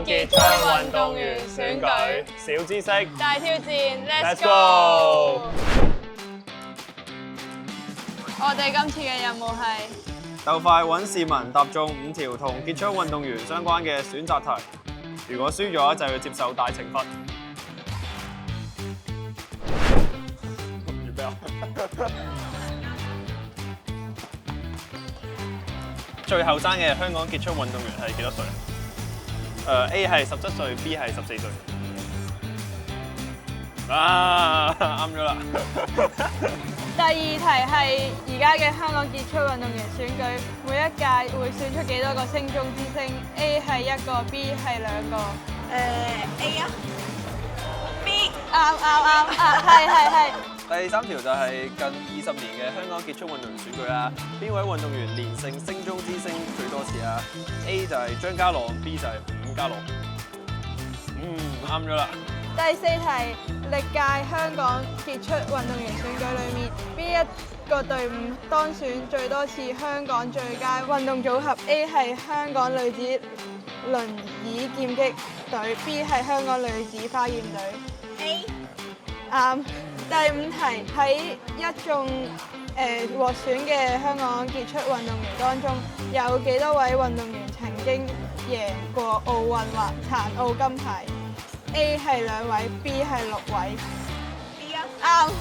港傑出運動員選舉小知識大挑戰 ，Let's，Let's go！ go！我哋今次嘅任務係鬥快揾市民答中5條同傑出運動員相關嘅選擇題。如果輸咗就要接受大懲罰。預備啊！最後生嘅香港傑出運動員係幾多歲？A 係17歲，B 係14歲。啊，啱咗啦！第二題係而家嘅香港傑出運動員選舉，每一屆會選出幾多個星中之星 ？A 係1個，B 係2個。A 啊，B 啱，係。第三條就係近20年嘅香港傑出運動員選舉啦。邊位運動員連勝星中之星最多次啊 ？A 就係張家朗 ，B 就係伍家朗。啱咗啦。第四題，歷屆香港傑出運動員選舉裏面，邊一個隊伍當選最多次香港最佳運動組合 ？A 係香港女子輪椅劍擊隊 ，B 係香港女子花劍隊。 A 啱。第五題，喺一眾獲選嘅香港傑出運動員當中，有幾多位運動員曾經贏過奧運或殘奧金牌 ？A 係2位，B 係6位。 B 啊，啱，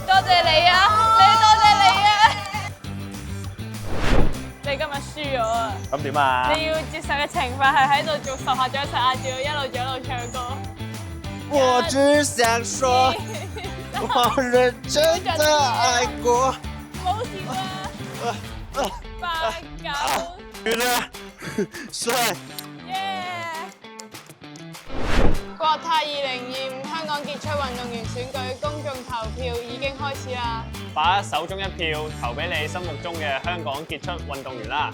多謝你啊！多謝你啊！你今日輸咗啊！咁點啊？你要接受嘅懲罰係喺度做十下掌實壓照，一路做一路唱歌。我只想說，我認真的愛過。冇事啦，8、9。完啦，帥！耶！國泰2025香港傑出運動員選舉公眾投票已經開始啦！把手中一票投俾你心目中嘅香港傑出運動員啦！